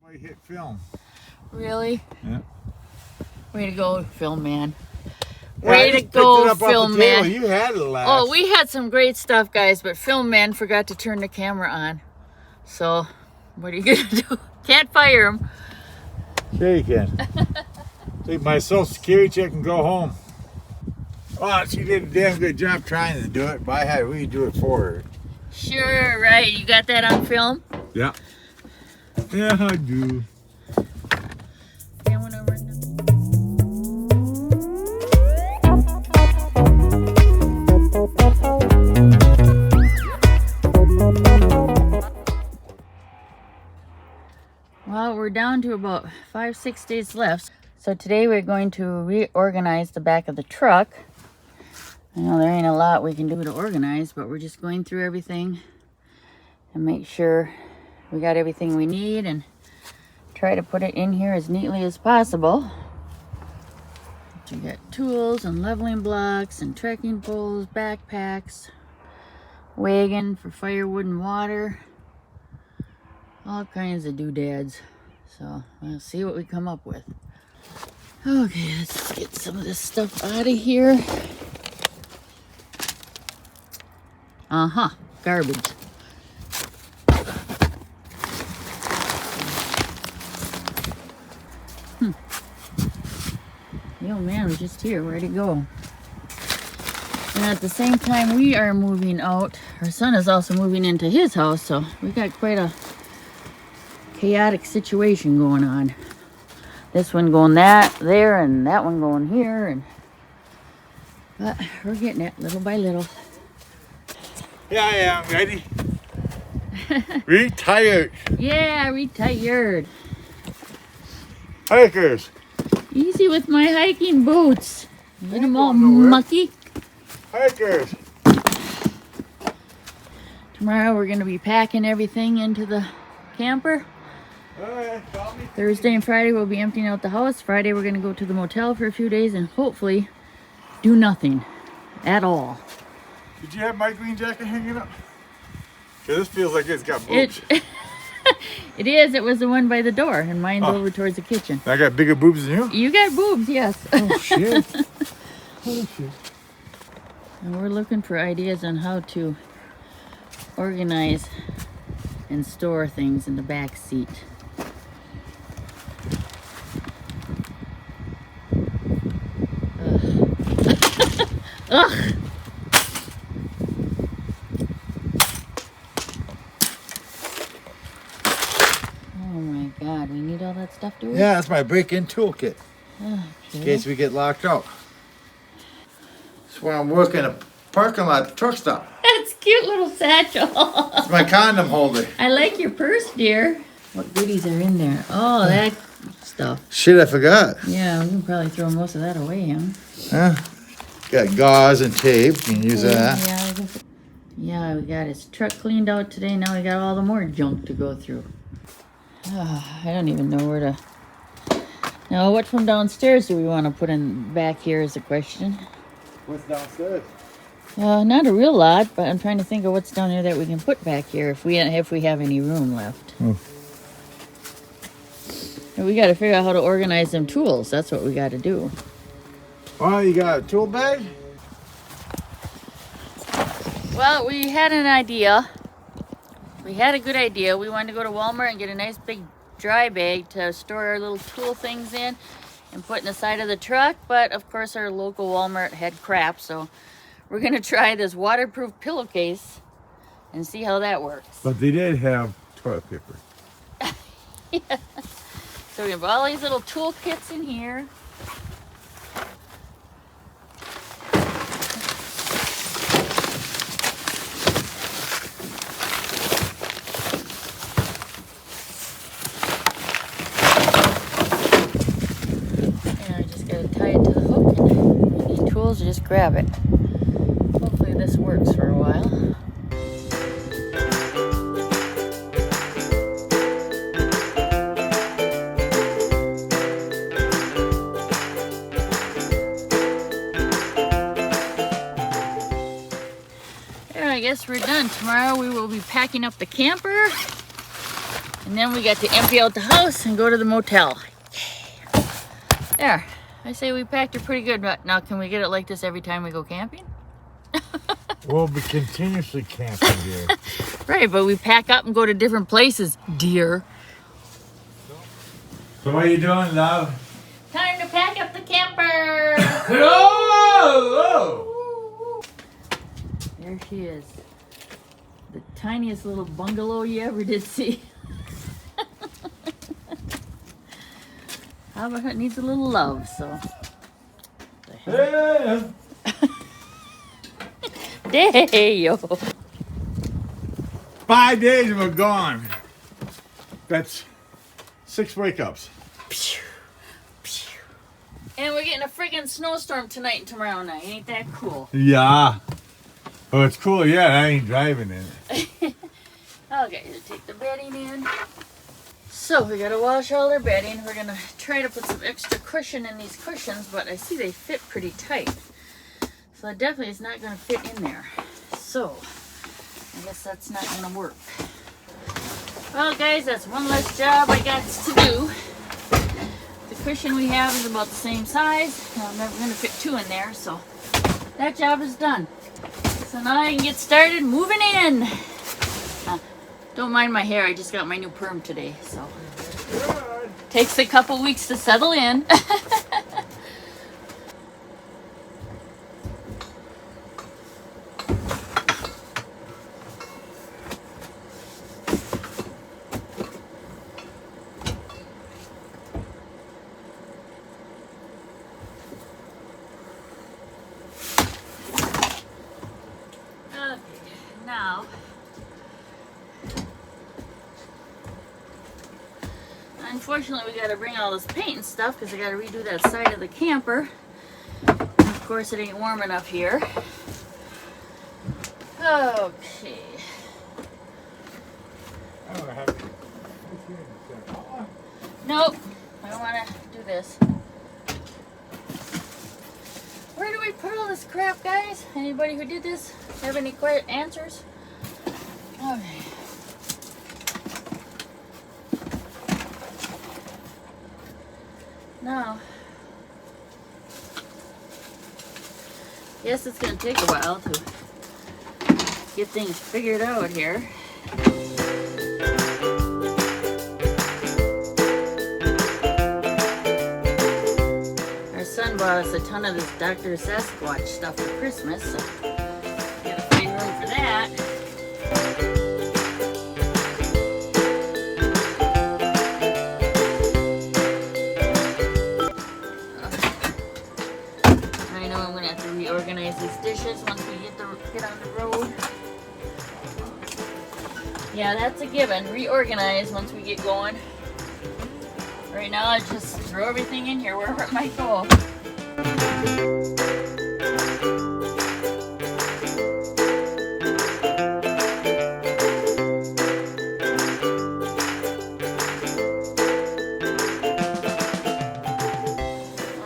I hit film. Really? Yeah. Way to go, film man. Yeah, Way to go, film man. You had it last. Oh, we had some great stuff, guys, but film man forgot to turn the camera on. So, what are you gonna do? Can't fire him. Sure you can. Take my social security check and go home. Oh, she did a damn good job trying to do it, but I had we do it for her. Sure, right. You got that on film? Yeah. Yeah, I do. Yeah, went over and well, we're down to about 5-6 days left. So today we're going to reorganize the back of the truck. I know there ain't a lot we can do to organize, but we're just going through everything and make sure we got everything we need and try to put it in here as neatly as possible. So you got tools and leveling blocks and trekking poles, backpacks, wagon for firewood and water, all kinds of doodads. So we'll see what we come up with. Okay, let's get some of this stuff out of here. Garbage. The old man was just here. Where'd he go? And at the same time we are moving out, our son is also moving into his house, so we got quite a chaotic situation going on. This one going there and that one going here, but we're getting it little by little. Yeah, I am ready. Retired. Yeah, retired. Hikers. Easy with my hiking boots. Get them all nowhere. mucky. Hikers. Tomorrow we're going to be packing everything into the camper. Thursday and Friday we'll be emptying out the house. Friday we're going to go to the motel for a few days and hopefully do nothing at all. Did you have my green jacket hanging up? Cause this feels like it's got boobs. It is. It was the one by the door, and mine's over towards the kitchen. I got bigger boobs than you? You got boobs, yes. Oh shit. Oh shit. And we're looking for ideas on how to organize and store things in the back seat. Ugh. Ugh. Oh my God, we need all that stuff, do we? Yeah, that's my break-in toolkit. Okay. In case we get locked out. That's why I'm working a parking lot truck stop. That's a cute little satchel. It's my condom holder. I like your purse, dear. What goodies are in there? Oh, that stuff. Shit, I forgot. Yeah, we can probably throw most of that away, huh? Huh? Got gauze and tape. You can use that. Yeah, we got his truck cleaned out today. Now we got all the more junk to go through. I don't even know where to... Now, what from downstairs do we want to put in back here is the question. What's downstairs? Not a real lot, but I'm trying to think of what's down there that we can put back here if we have any room left. And we got to figure out how to organize them tools. That's what we got to do. Oh, you got a tool bag? Well, we had an idea. We had a good idea. We wanted to go to Walmart and get a nice big dry bag to store our little tool things in and put in the side of the truck. But of course our local Walmart had crap, so we're gonna try this waterproof pillowcase and see how that works. But they did have toilet paper. Yeah. So we have all these little tool kits in here. Just grab it. Hopefully this works for a while. There, I guess we're done. Tomorrow we will be packing up the camper And then we got to empty out the house and go to the motel. There. I say we packed it pretty good. Now, can we get it like this every time we go camping? We'll be continuously camping, dear. Right, but we pack up and go to different places, dear. So what are you doing, love? Time to pack up the camper. Oh! There she is. The tiniest little bungalow you ever did see. How about it needs a little love, so. Yeah. Day-yo. 5 days and we're gone. That's 6 wake-ups. And we're getting a friggin' snowstorm tonight and tomorrow night. Ain't that cool? Yeah. Oh, it's cool. Yeah, I ain't driving in it. Okay, to take the bedding in. So we gotta wash all our bedding. We're gonna try to put some extra cushion in these cushions, but I see they fit pretty tight. So it definitely is not gonna fit in there. So I guess that's not gonna work. Well guys, that's one less job I got to do. The cushion we have is about the same size. I'm never gonna fit 2 in there, so that job is done. So now I can get started moving in. Don't mind my hair, I just got my new perm today, so. Takes a couple weeks to settle in. Okay, now. Unfortunately, we got to bring all this paint and stuff because I got to redo that side of the camper. And of course, it ain't warm enough here. Okay. Nope, I don't want to do this. Where do we put all this crap, guys? Anybody who did this have any answers? Okay. Now, yes, it's going to take a while to get things figured out here. Our son bought us a ton of this Dr. Sasquatch stuff for Christmas, so gotta find room for that. Organize these dishes once we get on the road. Yeah, that's a given. Reorganize once we get going. Right now, I just throw everything in here wherever it might go.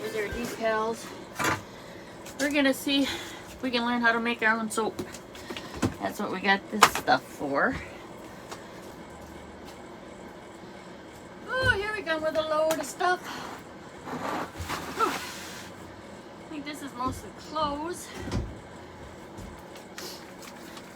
Here's our decals. We're gonna see if we can learn how to make our own soap. That's what we got this stuff for. Oh, here we go with a load of stuff. I think this is mostly clothes.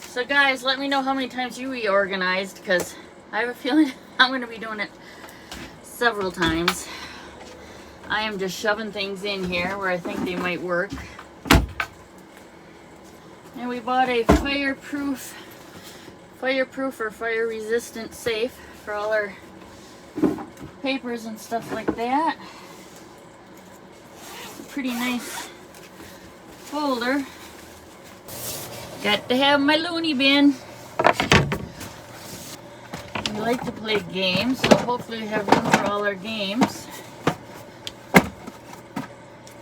So guys, let me know how many times you reorganized, because I have a feeling I'm gonna be doing it several times. I am just shoving things in here where I think they might work. And we bought a fireproof or fire resistant safe for all our papers and stuff like that. It's a pretty nice folder. Got to have my loony bin. We like to play games, so hopefully we have room for all our games.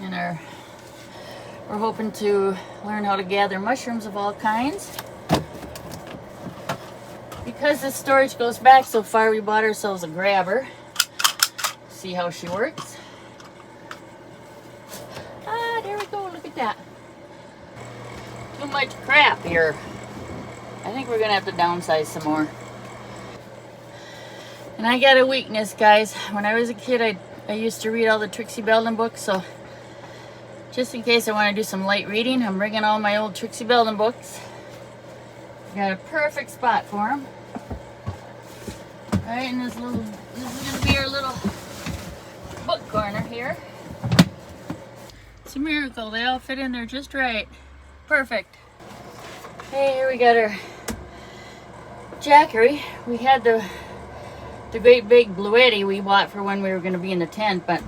And we're hoping to learn how to gather mushrooms of all kinds. Because this storage goes back so far, we bought ourselves a grabber. See how she works. Ah, there we go, look at that. Too much crap here. I think we're gonna have to downsize some more. And I got a weakness, guys. When I was a kid, I used to read all the Trixie Belden books, so just in case I want to do some light reading, I'm bringing all my old Trixie Belden books. Got a perfect spot for them. Alright, and this is going to be our little book corner here. It's a miracle. They all fit in there just right. Perfect. Hey, here we got our jackery. We had the great big Bluetti we bought for when we were going to be in the tent, but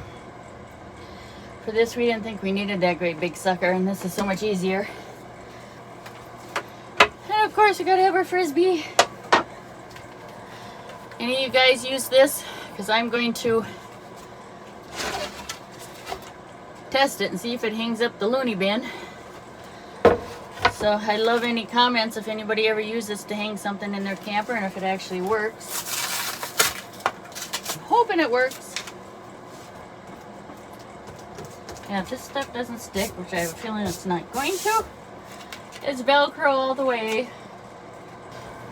for this we didn't think we needed that great big sucker, and this is so much easier. And of course we got to have our frisbee. Any of you guys use this? Because I'm going to test it and see if it hangs up the loony bin. So I love any comments if anybody ever uses this to hang something in their camper and if it actually works. I'm hoping it works. Yeah, if this stuff doesn't stick, which I have a feeling it's not going to, it's Velcro all the way.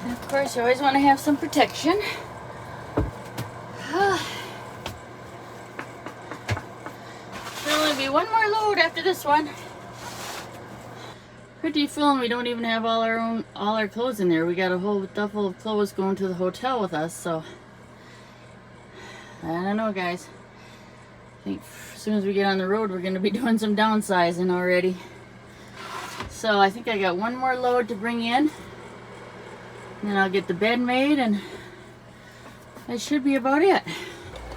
And of course you always want to have some protection. There'll only be one more load after this one. Pretty feeling we don't even have all our clothes in there. We got a whole duffel of clothes going to the hotel with us, so I don't know, guys. I think as soon as we get on the road, we're going to be doing some downsizing already. So I think I got one more load to bring in, and then I'll get the bed made, and that should be about it.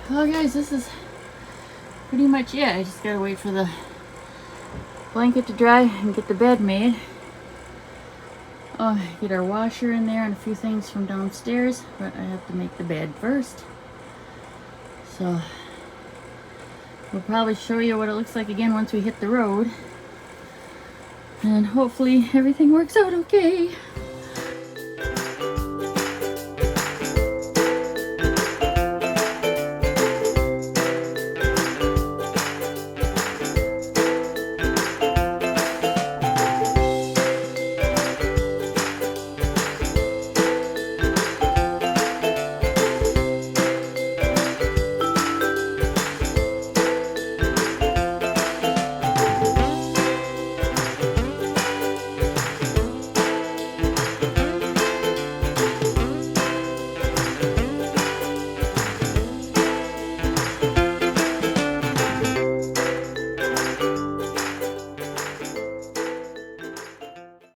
Well, guys, this is pretty much it. I just gotta wait for the blanket to dry and get the bed made. Oh, get our washer in there and a few things from downstairs, but I have to make the bed first. So we'll probably show you what it looks like again once we hit the road, and hopefully everything works out okay.